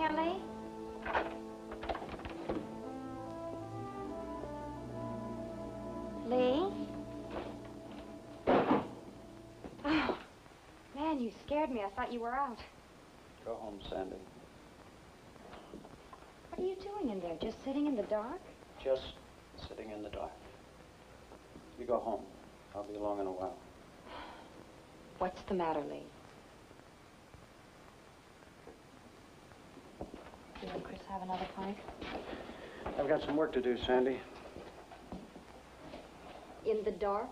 here, Lee? Lee? Oh, man, you scared me. I thought you were out. Go home, Sandy. What are you doing in there? Just sitting in the dark? Just sitting in the dark. You go home. I'll be along in a while. What's the matter, Lee? You and Chris have another pint? I've got some work to do, Sandy. In the dark?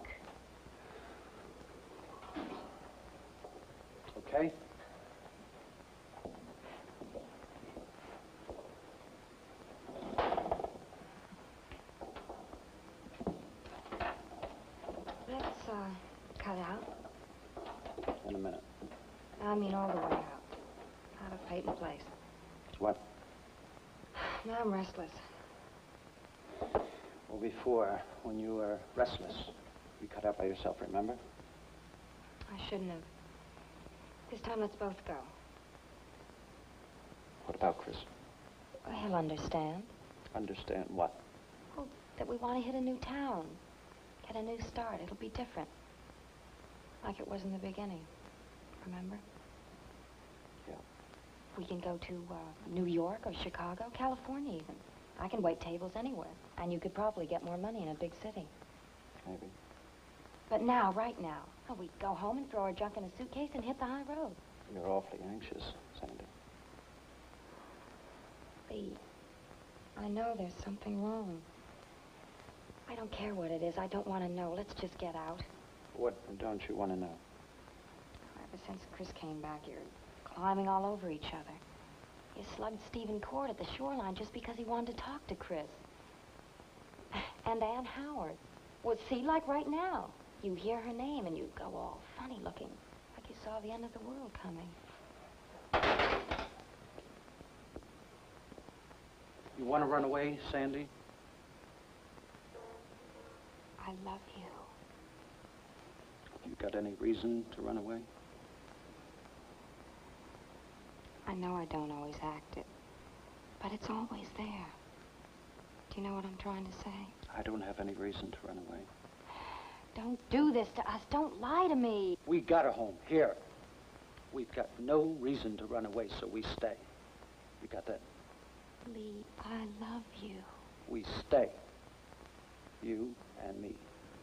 Okay? Let's, cut out. In a minute. I mean all the way out. Out of Peyton Place. What? Now I'm restless. Well, before, when you were restless, you cut out by yourself, remember? I shouldn't have. This time, let's both go. What about Chris? Well, he'll understand. Understand what? Oh, that we want to hit a new town. Get a new start. It'll be different. Like it was in the beginning. Remember? Yeah. We can go to New York or Chicago, California even. I can wait tables anywhere. And you could probably get more money in a big city. Maybe. But now, right now, oh, we'd go home and throw our junk in a suitcase and hit the high road. You're awfully anxious, Sandy. Lee, I know there's something wrong. I don't care what it is. I don't want to know. Let's just get out. What don't you want to know? Ever since Chris came back, you're climbing all over each other. You slugged Stephen Court at the shoreline just because he wanted to talk to Chris. And Ann Howard. Well, see, like right now. You hear her name and you go all funny looking. Like you saw the end of the world coming. You want to run away, Sandy? I love you. You got any reason to run away? I know I don't always act it, but it's always there. Do you know what I'm trying to say? I don't have any reason to run away. Don't do this to us. Don't lie to me. We got a home here. We've got no reason to run away, so we stay. You got that? Lee, I love you. We stay. You and me.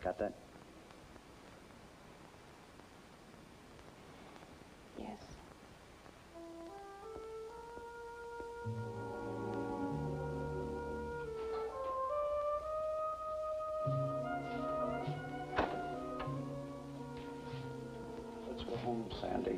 Got that? Yes. Let's go home, Sandy.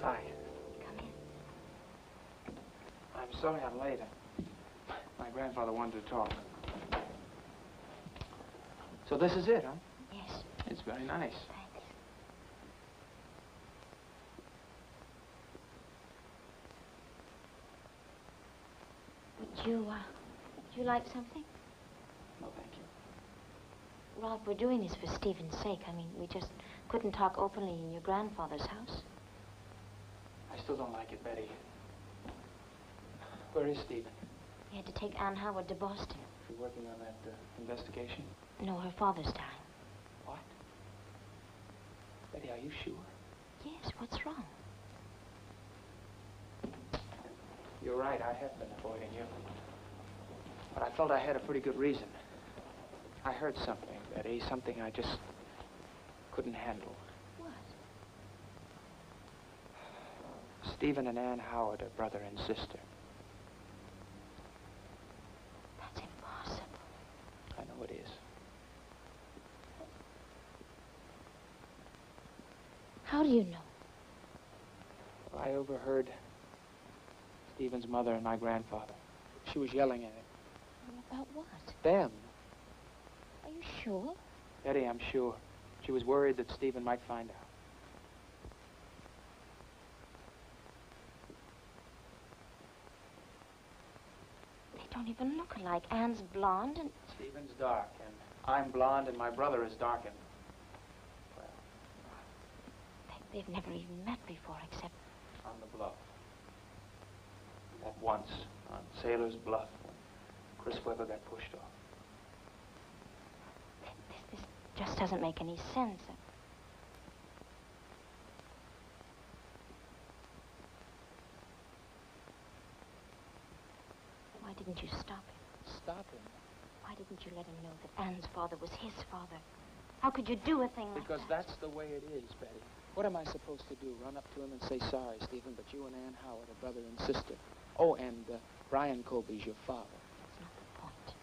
Hi. Come in. I'm sorry I'm late. My grandfather wanted to talk. So this is it, huh? Yes. It's very nice. Thanks. Would you like something? No, thank you. Rod, we're doing this for Stephen's sake. I mean, we just couldn't talk openly in your grandfather's house. I still don't like it, Betty. Where is Stephen? We had to take Ann Howard to Boston. Is he working on that investigation? No, her father's dying. What? Betty, are you sure? Yes, what's wrong? You're right, I have been avoiding you. But I felt I had a pretty good reason. I heard something, Betty, something I just couldn't handle. What? Stephen and Ann Howard are brother and sister. That's impossible. I know it is. How do you know? I overheard Stephen's mother and my grandfather. She was yelling at him. About what? Them. Are you sure? Betty, I'm sure. She was worried that Stephen might find out. They don't even look alike. Anne's blonde and... Stephen's dark, and I'm blonde, and my brother is darkened. Well, They've never even met before, except... on the bluff. That once, on Sailor's Bluff, when Chris Webber got pushed off. This just doesn't make any sense. Why didn't you stop him? Stop him? Why didn't you let him know that Anne's father was his father? How could you do a thing like Because that? that's the way it is, Betty. What am I supposed to do? Run up to him and say, sorry, Stephen, but you and Ann Howard are brother and sister. Oh, and Brian Colby's your father. That's not the point.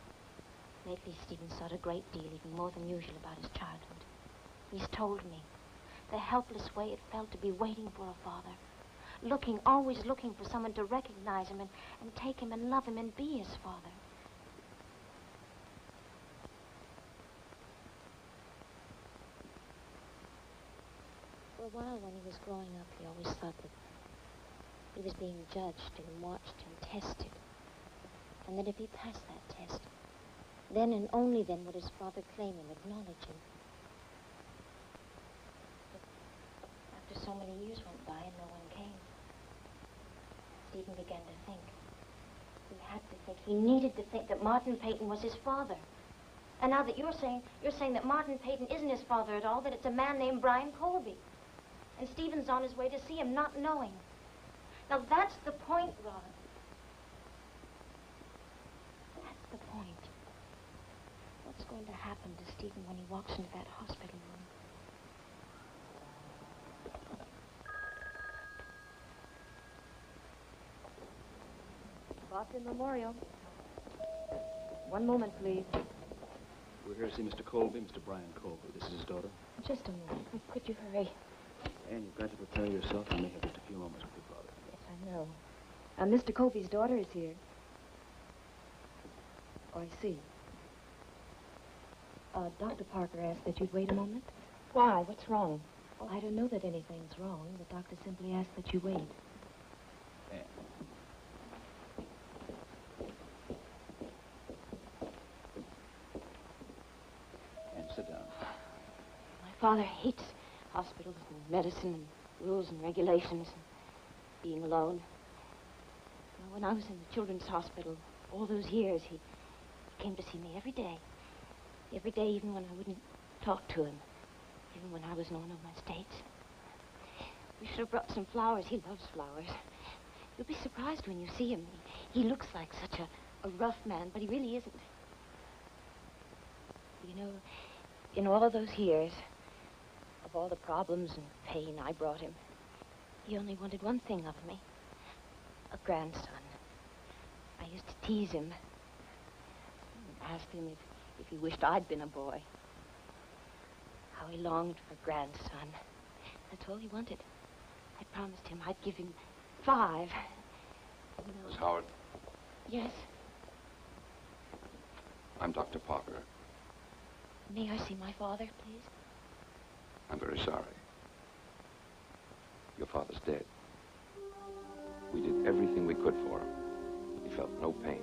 Lately, Stephen's thought a great deal, even more than usual, about his childhood. He's told me the helpless way it felt to be waiting for a father. Always looking for someone to recognize him and take him and love him and be his father. For a while when he was growing up, he always thought that he was being judged and watched and tested. And that if he passed that test, then and only then would his father claim him, acknowledge him. But after so many years went by and no one came, Stephen began to think. He had to think. He needed to think that Martin Peyton was his father. And now that you're saying that Martin Peyton isn't his father at all, that it's a man named Brian Colby. And Stephen's on his way to see him, not knowing. Now that's the point, Rod. That's the point. What's going to happen to Stephen when he walks into that hospital room? Boston Memorial. One moment, please. We're here to see Mr. Colby, Mr. Brian Colby. This is his daughter. Just a moment. Could you hurry? And you've got to prepare yourself. I may have just a few moments with your father. Yes, I know. Mr. Colby's daughter is here. Oh, I see. Dr. Parker asked that you'd wait a moment. Why? What's wrong? Oh, I don't know that anything's wrong. The doctor simply asked that you wait. Anne. Anne, sit down. My father hates hospitals and medicine and rules and regulations and being alone. Well, when I was in the children's hospital all those years, he came to see me every day. Every day, even when I wouldn't talk to him. Even when I was known on my states. We should have brought some flowers. He loves flowers. You'll be surprised when you see him. He looks like such a rough man, but he really isn't. You know, in all those years, of all the problems and pain I brought him, he only wanted one thing of me. A grandson. I used to tease him. And ask him if he wished I'd been a boy. How he longed for a grandson. That's all he wanted. I promised him I'd give him 5. You know. Miss Howard, Yes? I'm Dr. Parker. May I see my father, please? I'm very sorry. Your father's dead. We did everything we could for him. He felt no pain.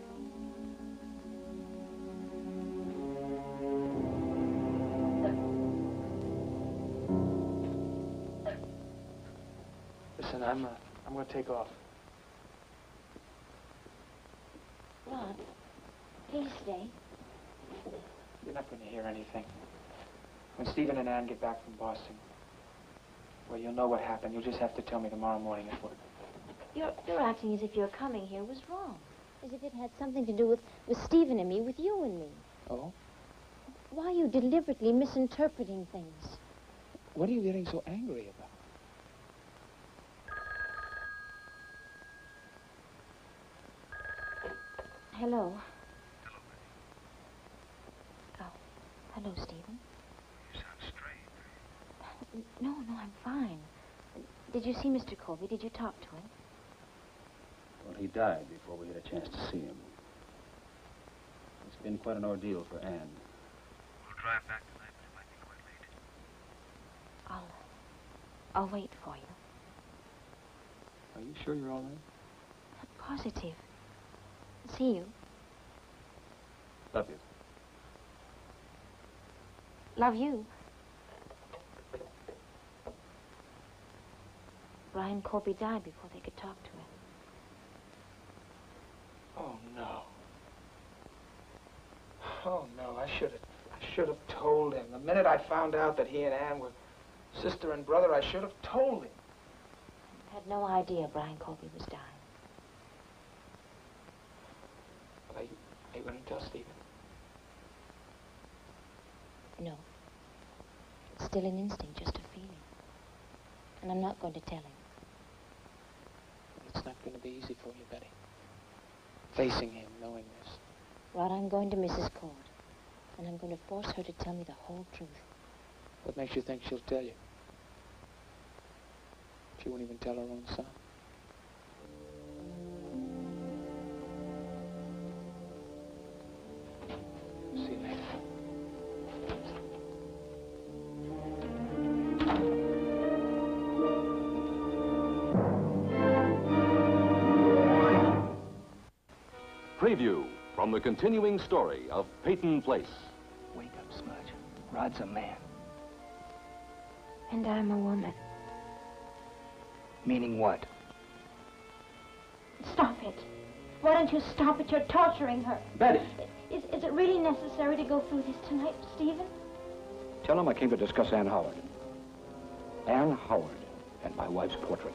Listen, I'm going to take off. Rod, please stay. You're not going to hear anything. When Stephen and Ann get back from Boston, well, you'll know what happened. You'll just have to tell me tomorrow morning at work. You're acting as if your coming here was wrong. As if it had something to do with Stephen and me, with you and me. Oh? Why are you deliberately misinterpreting things? What are you getting so angry about? Hello. Oh, hello, Stephen. You sound strange. No, I'm fine. Did you see Mr. Colby? Did you talk to him? Well, he died before we had a chance to see him. It's been quite an ordeal for Anne. We'll drive back tonight, but it might be quite late. I'll wait for you. Are you sure you're all right? I'm positive. See you. Love you. Love you. Brian Colby died before they could talk to him. Oh, no. Oh, no, I should have told him. The minute I found out that he and Ann were sister and brother, I should have told him. I had no idea Brian Colby was dying. Are you going to tell Stephen? No. It's still an instinct, just a feeling. And I'm not going to tell him. It's not going to be easy for you, Betty. Facing him, knowing this. Rod, I'm going to Mrs. Cord. And I'm going to force her to tell me the whole truth. What makes you think she'll tell you? She won't even tell her own son. See you later. Preview from the continuing story of Peyton Place. Wake up, Smudge. Rod's a man. And I'm a woman. Meaning what? Stop it. Why don't you stop it? You're torturing her. Betty! Is it really necessary to go through this tonight, Stephen? Tell him I came to discuss Ann Howard. Ann Howard and my wife's portrait.